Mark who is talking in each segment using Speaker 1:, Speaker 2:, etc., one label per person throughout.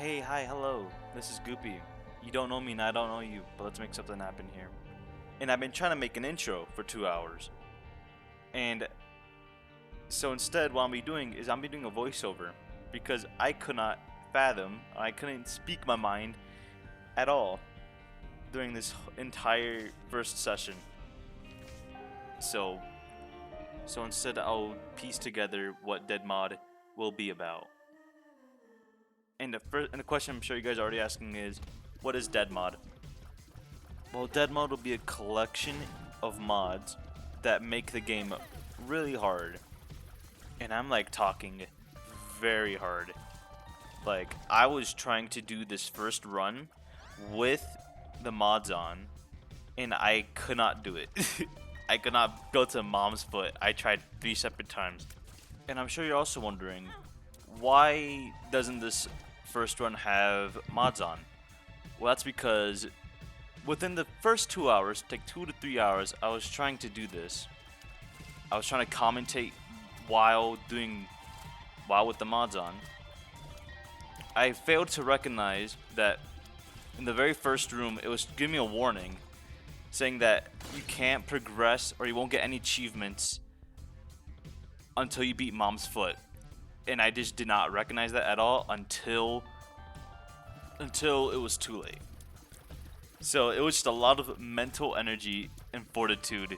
Speaker 1: Hey, hi, hello. This is Goopy. You don't know me and I don't know you, but let's make something happen here. And I've been trying to make an intro for 2 hours. And so instead, what I'm be doing is I'm be doing a voiceover because I could not fathom, I couldn't speak my mind at all during this entire first session. So instead, I'll piece together what Dead Mod will be about. And the question I'm sure you guys are already asking is, what is Dead Mod? Well, Dead Mod will be a collection of mods that make the game really hard. And I'm like talking very hard. Like, I was trying to do this first run with the mods on, and I could not do it. I could not go to Mom's Foot. I tried 3 separate times. And I'm sure you're also wondering, why doesn't this first run have mods on? Well, that's because within the first 2 hours, take 2 to 3 hours, I was trying to do this. I was trying to commentate while with the mods on. I failed to recognize that in the very first room, it was giving me a warning saying that you can't progress or you won't get any achievements until you beat Mom's Foot. And I just did not recognize that at all until it was too late. So it was just a lot of mental energy and fortitude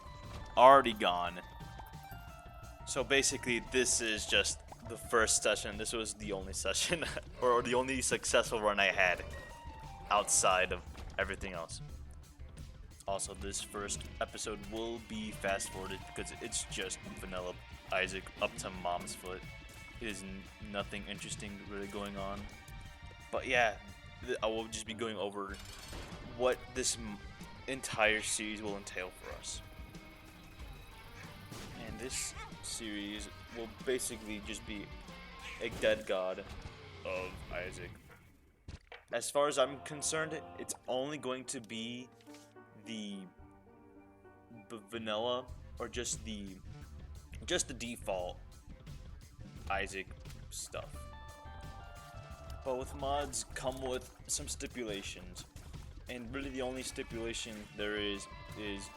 Speaker 1: already gone. So basically, this is just the first session. This was the only session or the only successful run I had outside of everything else. Also, this first episode will be fast forwarded because it's just vanilla Isaac up to Mom's Foot. It is nothing interesting really going on. But yeah, I will just be going over what this entire series will entail for us. And this series will basically just be a dead god of Isaac. As far as I'm concerned, it's only going to be the vanilla or just the default Isaac stuff. But with mods come with some stipulations. And really the only stipulation there is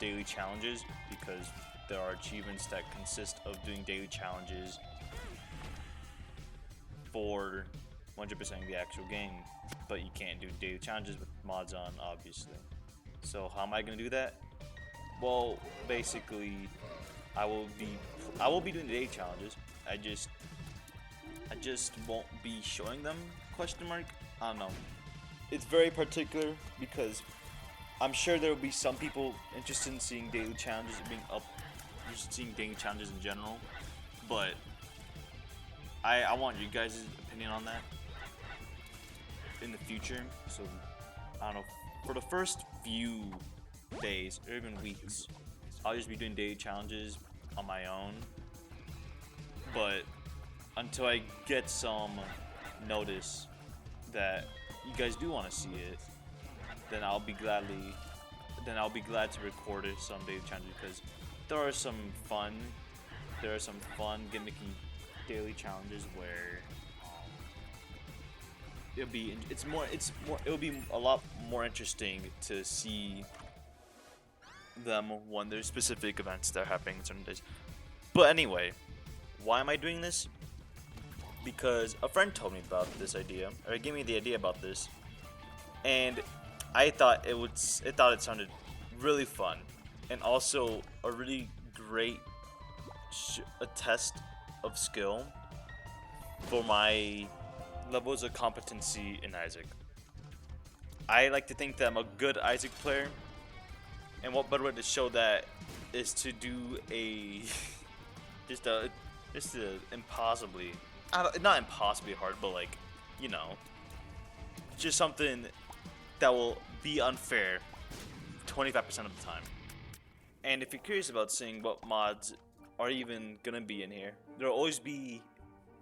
Speaker 1: daily challenges, because there are achievements that consist of doing daily challenges for 100% the actual game, but you can't do daily challenges with mods on, obviously. So how am I gonna do that? Well, basically, I will be doing the daily challenges. I just won't be showing them? Question mark? I don't know. It's very particular because I'm sure there will be some people interested in seeing daily challenges being up, just seeing daily challenges in general. But I want you guys' opinion on that in the future. So I don't know. For the first few days or even weeks, I'll just be doing daily challenges on my own. But until I get some notice that you guys do want to see it, then I'll be glad to record it some daily challenges, because there are some fun gimmicky daily challenges where it'll be a lot more interesting to see them when there's specific events that are happening on certain days. But anyway, why am I doing this? Because a friend told me about this idea, or gave me the idea about this, and I thought it sounded really fun, and also a really great a test of skill for my levels of competency in Isaac. I like to think that I'm a good Isaac player, and what better way to show that is to do a just a impossibly, not impossibly hard, but like, you know, just something that will be unfair 25% of the time. And if you're curious about seeing what mods are even gonna be in here, there'll always be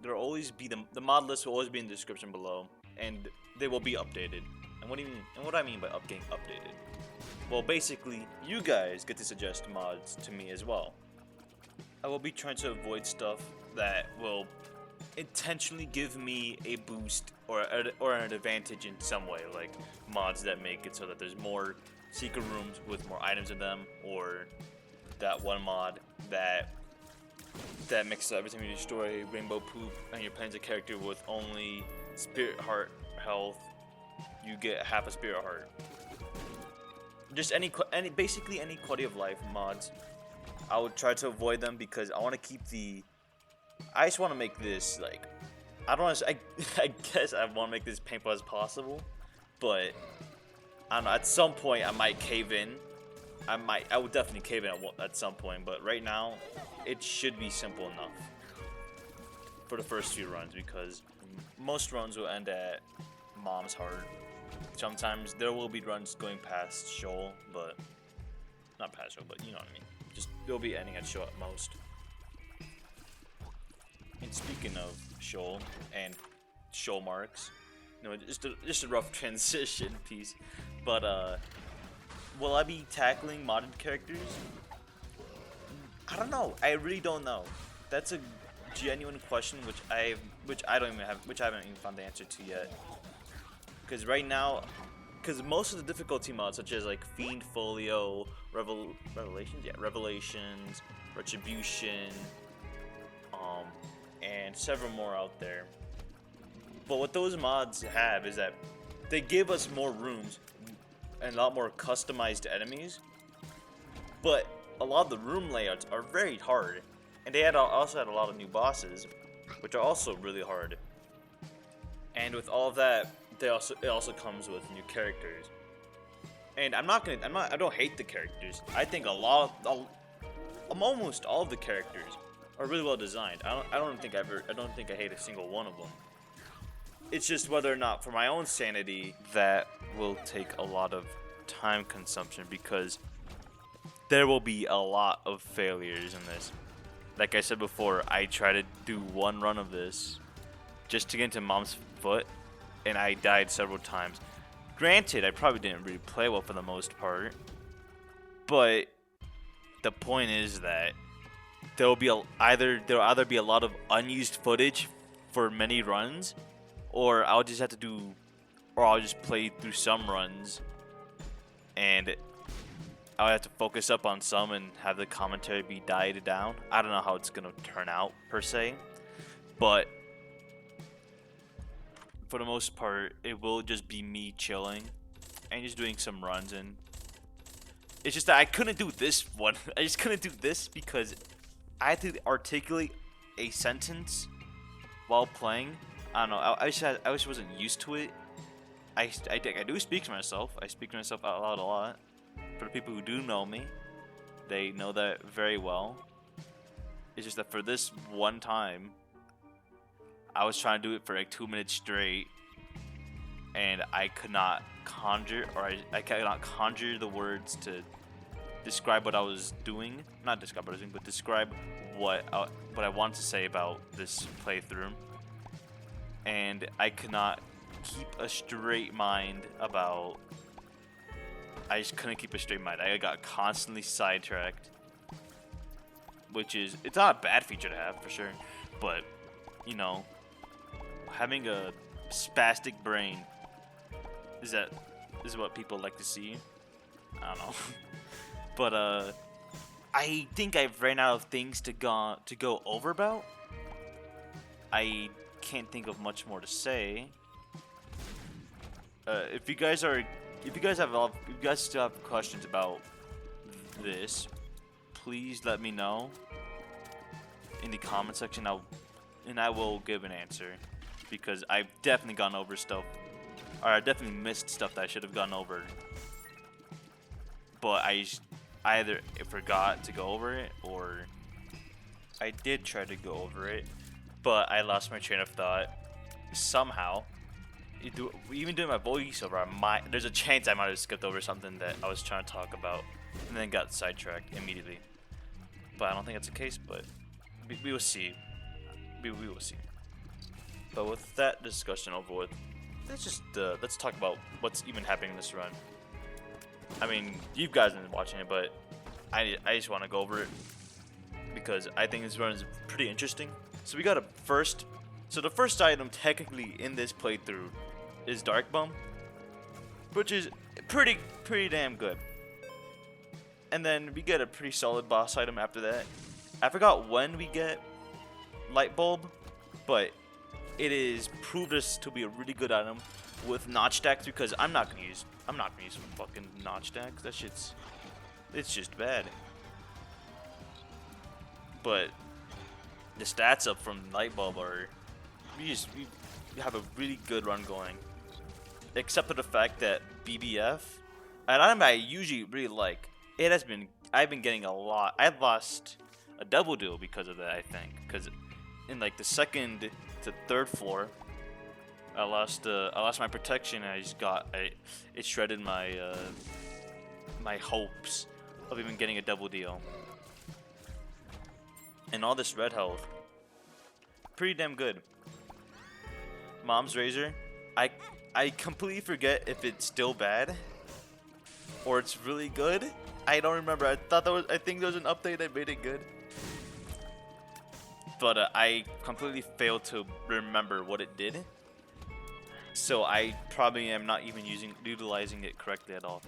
Speaker 1: the mod list will always be in the description below, and they will be updated. And what do I mean by getting updated? Well, basically, you guys get to suggest mods to me as well. I will be trying to avoid stuff that will intentionally give me a boost or an advantage in some way, like mods that make it so that there's more secret rooms with more items in them, or that one mod that makes every time you destroy rainbow poop and you're playing as a character with only spirit heart health, you get half a spirit heart. Just basically any quality of life mods, I would try to avoid them because I want to keep I just want to make this, like, I don't want to, I guess I want to make this painful as possible, but I don't know, at some point I might cave in. I would definitely cave in at some point, but right now it should be simple enough for the first few runs, because most runs will end at Mom's Heart. Sometimes there will be runs going past Shoal, but not past Shoal, but you know what I mean. Just they'll be ending at Shoal at most. And speaking of Shoal and Shoal marks, you know, just a rough transition piece, but will I be tackling modern characters? I don't know. I really don't know. That's a genuine question which I haven't even found the answer to yet. Because right now, most of the difficulty mods, such as like Fiend, Folio, Revelations, Retribution, and several more out there. But what those mods have is that they give us more rooms and a lot more customized enemies. But a lot of the room layouts are very hard, and they also had a lot of new bosses, which are also really hard. And with all of that, it also comes with new characters. And I don't hate the characters. I think almost all of the characters are really well designed. I don't think I hate a single one of them. It's just whether or not, for my own sanity, that will take a lot of time consumption, because there will be a lot of failures in this. Like I said before, I tried to do one run of this just to get into Mom's foot, and I died several times. Granted, I probably didn't really play well for the most part, but the point is that there'll either be a lot of unused footage for many runs, or I'll just play through some runs, and I'll have to focus up on some and have the commentary be died down. I don't know how it's gonna turn out per se, but for the most part, it will just be me chilling and just doing some runs. And it's just that I couldn't do this one. I just couldn't do this because I had to articulate a sentence while playing. I don't know. I wish I wasn't used to it. I do speak to myself. I speak to myself out loud a lot. For the people who do know me, they know that very well. It's just that for this one time, I was trying to do it for like 2 minutes straight, and I could not conjure, or I cannot conjure the words to describe what I was doing. Not describe what I was doing, but describe what I wanted to say about this playthrough. And I could not keep a straight mind about. I just couldn't keep a straight mind. I got constantly sidetracked, it's not a bad feature to have for sure, but you know, having a spastic brain is what people like to see. I don't know. But I think I've ran out of things to go over about. I can't think of much more to say. If you guys still have questions about this, please let me know in the comment section. I will give an answer, because I've definitely gone over stuff, or I definitely missed stuff that I should have gone over. But I either forgot to go over it, or I did try to go over it, but I lost my train of thought somehow. Even doing my voiceover, there's a chance I might have skipped over something that I was trying to talk about, and then got sidetracked immediately. But I don't think that's the case, but we will see. We will see. But with that discussion over with, let's talk about what's even happening in this run. I mean, you guys have been watching it, but I just want to go over it because I think this run is pretty interesting. So we got to first So the first item technically in this playthrough is Dark Bum, which is pretty damn good. And then we get a pretty solid boss item after that. I forgot when we get Light Bulb, but it is proved us to be a really good item with notch stacks, because I'm not gonna use fucking notch stacks. That shit's, it's just bad. But the stats up from Light Bulb are, we have a really good run going. Except for the fact that BBF, an item I usually really like, I've been getting a lot. I've lost a double deal because of that, I think. Because in like the second to third floor, I lost my protection, and it shredded my my hopes of even getting a double deal. And all this red health, pretty damn good. Mom's Razor, I completely forget if it's still bad or it's really good. I don't remember. I think there was an update that made it good, but I completely failed to remember what it did. So I probably am not even utilizing it correctly at all.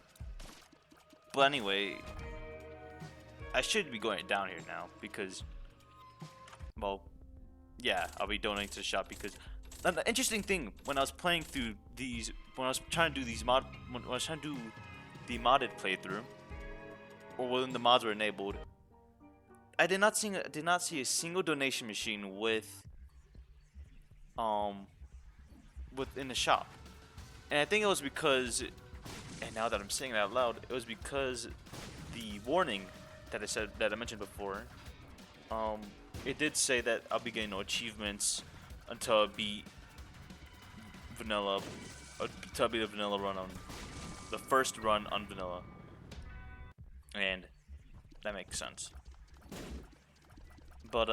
Speaker 1: But anyway, I should be going down here now because, well, yeah, I'll be donating to the shop. Because the interesting thing, when I was playing through these, when I was trying to do the modded playthrough, or when the mods were enabled, I did not see a single donation machine within the shop. And I think it was because, and now that I'm saying it out loud, it was because the warning that I mentioned before, it did say that I'll be getting no achievements until I beat vanilla, until I beat the vanilla run on the first run on vanilla, and that makes sense. But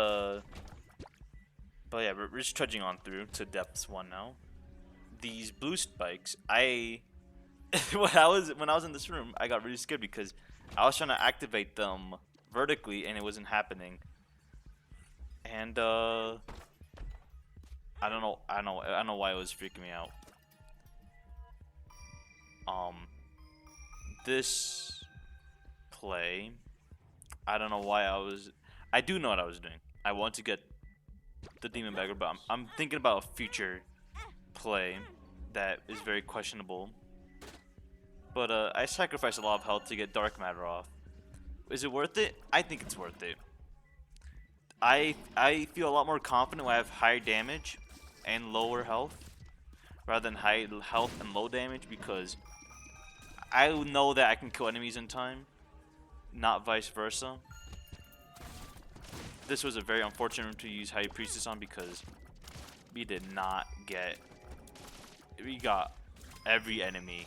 Speaker 1: yeah, we're just trudging on through to depths 1 now. These blue spikes, when I was in this room, I got really scared because I was trying to activate them vertically and it wasn't happening. And I don't know why it was freaking me out. This play, I don't know why I do know what I was doing. I want to get the demon bagger, but I'm thinking about a future play that is very questionable. But I sacrificed a lot of health to get dark matter off. Is it worth it? I think it's worth it. I feel a lot more confident when I have higher damage and lower health rather than high health and low damage, because I know that I can kill enemies in time, not vice versa. This was a very unfortunate room to use High Priestess on because we got every enemy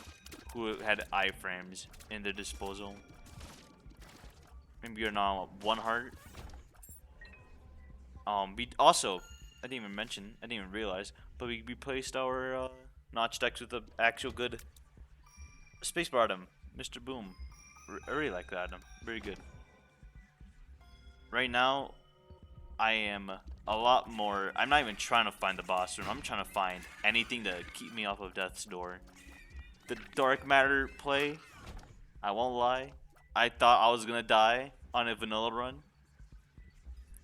Speaker 1: who had iframes in their disposal. And we are now at 1 heart. We also, I didn't even realize, but we replaced our notch decks with the actual good spacebar item, Mr. Boom. I really like that item, very good. Right now, I am a lot more, I'm not even trying to find the boss room, I'm trying to find anything to keep me off of death's door. The dark matter play, I won't lie, I thought I was gonna die on a vanilla run.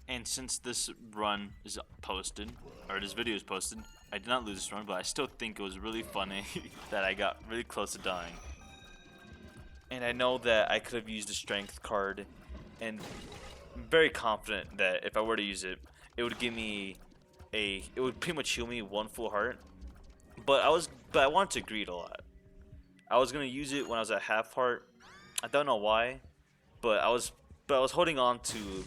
Speaker 1: And since this run is posted, or this video is posted, I did not lose this run, but I still think it was really funny that I got really close to dying. And I know that I could have used the strength card, and I'm very confident that if I were to use it, it would give me it would pretty much heal me 1 full heart. But I wanted to greed a lot. I was gonna use it when I was at half heart. I don't know why, but I was holding on to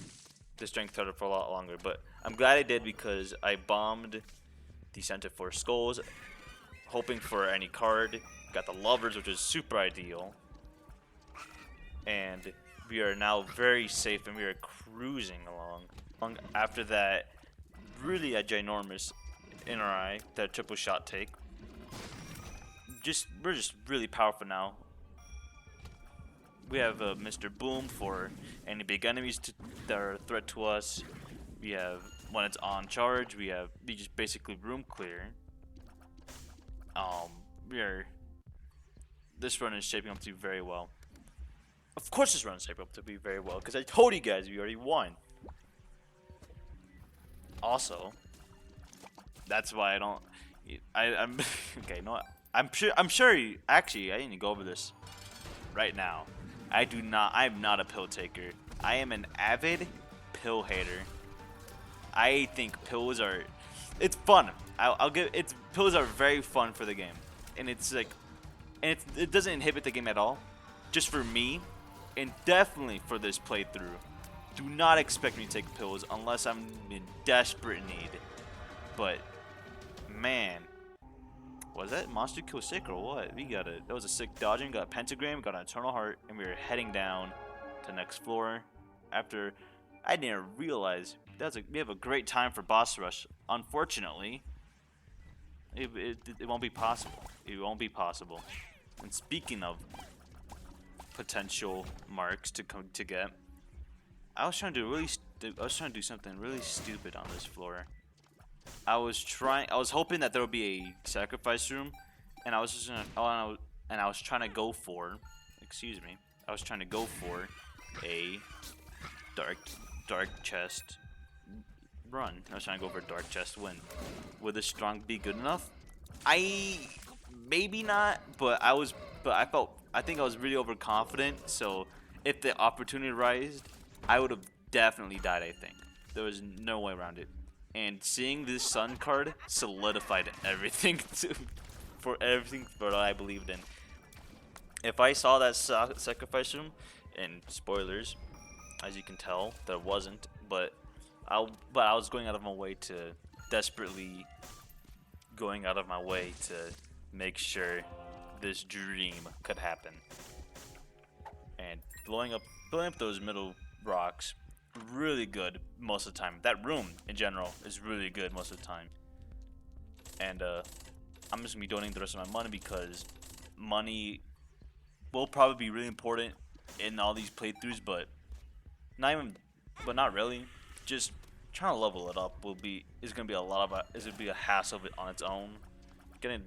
Speaker 1: the strength card for a lot longer. But I'm glad I did, because I bombed the Center for Skulls, hoping for any card. Got the Lovers, which is super ideal. And we are now very safe, and we are cruising along. After that, really a ginormous NRI, that triple shot take. We're just really powerful now. We have Mr. Boom for any big enemies that are a threat to us. We have when it's on charge, we just basically room clear. This run is shaping up to be very well. Of course, this run is shaping up to be very well because I told you guys we already won. Also, that's why I don't. I'm okay. No, I'm sure. Actually, I need to go over this right now. I'm not a pill taker. I am an avid pill hater. I think pills are. It's fun. I'll give. Pills are very fun for the game, and it's like, and it doesn't inhibit the game at all. Just for me, and definitely for this playthrough. Do not expect me to take pills unless I'm in desperate need. But man, was that monster kill sick or what? That was a sick dodging, got a pentagram, got an eternal heart, and we were heading down to the next floor. After I didn't realize we have a great time for boss rush. Unfortunately, it won't be possible. It won't be possible. And speaking of potential marks to get, I was trying to do something really stupid on this floor. I was hoping that there would be a sacrifice room, and I was trying to go for, I was trying to go for a dark chest run. I was trying to go for a dark chest win. Would this strong be good enough? Maybe not, but I think I was really overconfident. So if the opportunity arose, I would have definitely died. I think there was no way around it. And seeing this sun card solidified everything for what I believed in. If I saw that sacrifice room, and spoilers, as you can tell, there wasn't. But I was going out of my way to desperately going out of my way to make sure this dream could happen. And blowing up those middle rocks, really good most of the time. That room in general is really good most of the time. And I'm just gonna be donating the rest of my money because money will probably be really important in all these playthroughs, but not really. Just trying to level it up is gonna be a hassle of it on its own. Getting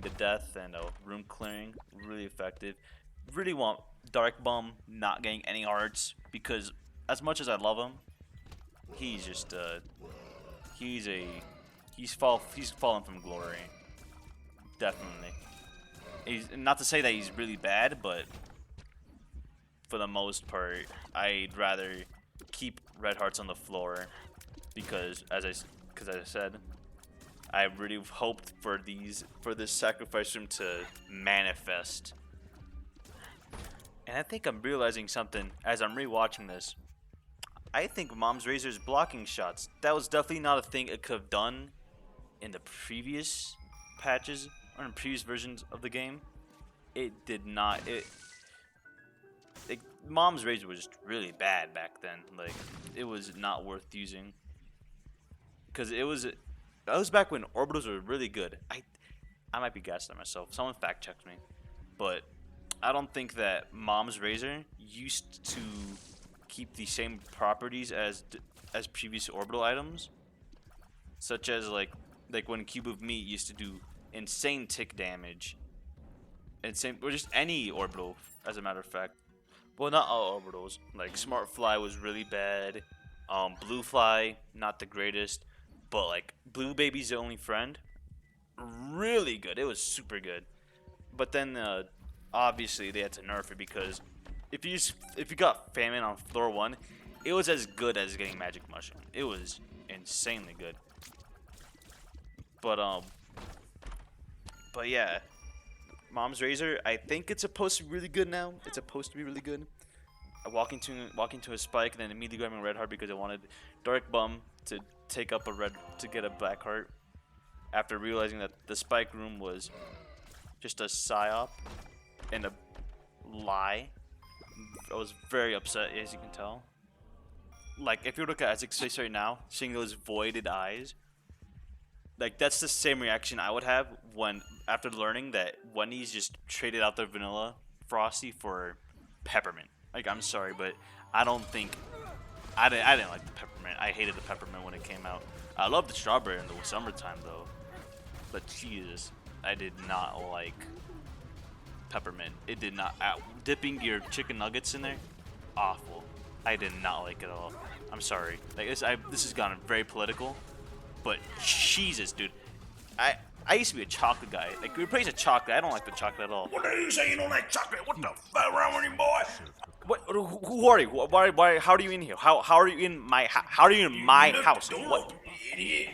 Speaker 1: to death and room clearing, really effective. Really want Dark Bum not getting any hearts because as much as I love him, he's just he's fallen from glory. Definitely. He's not to say that he's really bad, but for the most part, I'd rather keep red hearts on the floor because as I said, I really hoped for this sacrifice room to manifest. And I think I'm realizing something as I'm rewatching this. I think Mom's Razor's blocking shots, that was definitely not a thing it could have done in the previous patches or in previous versions of the game. It did not. Mom's Razor was just really bad back then. Like, it was not worth using. Because that was back when orbitals were really good. I might be gassing at myself. Someone fact checked me. But I don't think that Mom's Razor used to keep the same properties as previous orbital items, such as like when Cube of Meat used to do insane tick damage, or just any orbital, as a matter of fact. Well, not all orbitals. Like Smart Fly was really bad. Blue Fly, not the greatest, but like Blue Baby's the only friend, really good. It was super good. But then obviously they had to nerf it because if you got Famine on floor 1, it was as good as getting Magic Mushroom. It was insanely good. But yeah, Mom's Razor, I think it's supposed to be really good now. It's supposed to be really good. I walk into a spike and then immediately grabbing a red heart because I wanted Dark Bum to take up to get a black heart. After realizing that the spike room was just a psyop and a lie, I was very upset, as you can tell. Like, if you look at Isaac's face right now, seeing those voided eyes, like, that's the same reaction I would have after learning that Wendy's just traded out their vanilla Frosty for peppermint. Like, I'm sorry, but I don't think I didn't like the peppermint. I hated the peppermint when it came out. I love the strawberry in the summertime though. But Jesus, I did not like peppermint. It did not. Dipping your chicken nuggets in there, awful. I did not like it at all. I'm sorry. Like this has gone very political. But Jesus, dude, I used to be a chocolate guy. Like replace a chocolate. I don't like the chocolate at all.
Speaker 2: What are you saying? You don't like chocolate? What the fuck wrong with you, boy?
Speaker 1: What? Who are you? Why? How are you in here? How are you in my? How are you in my house? What?
Speaker 2: Idiot.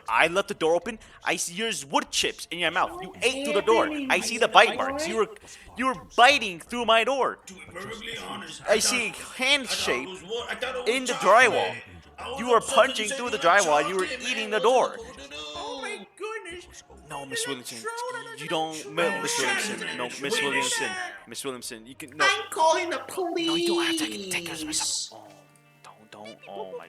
Speaker 1: I left the door open. I see yours wood chips in your mouth. You ate through the door. I see the bite marks. You were biting through my door.
Speaker 2: To be perfectly honest,
Speaker 1: I see hand shape in the
Speaker 2: chocolate.
Speaker 1: drywall. You were punching through the drywall. You were eating the door.
Speaker 2: Oh my goodness.
Speaker 1: No, Miss Williamson. You don't, Miss Williamson. No, Miss Williamson. Miss Williamson. You can no.
Speaker 3: I'm calling the police.
Speaker 1: No, you don't have to take care of myself. Oh, don't. Oh my.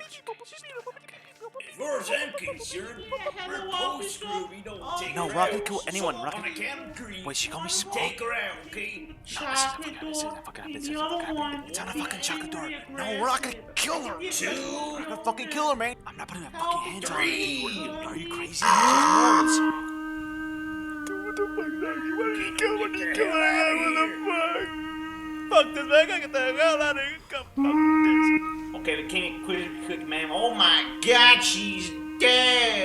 Speaker 2: As far as I'm concerned, we're post-group. We don't take
Speaker 1: No,
Speaker 2: her
Speaker 1: Rock can
Speaker 2: out.
Speaker 1: kill anyone.
Speaker 2: So,
Speaker 1: Rock
Speaker 2: on
Speaker 1: can.
Speaker 2: account of three,
Speaker 1: Wait, she called me small.
Speaker 2: take her out, okay?
Speaker 3: Chocolate door.
Speaker 1: It's not a fucking chocolate door. No, we're not gonna kill her. We're not gonna fucking kill her, man. I'm not putting my fucking hands on her. Are you crazy? She's nervous. What the fuck, Doggy? What are you doing? What are you doing? Fuck this, man. I gotta get the hell out of here. Fuck this.
Speaker 2: Okay, we can't quit quick, man. Oh my God, she's dead.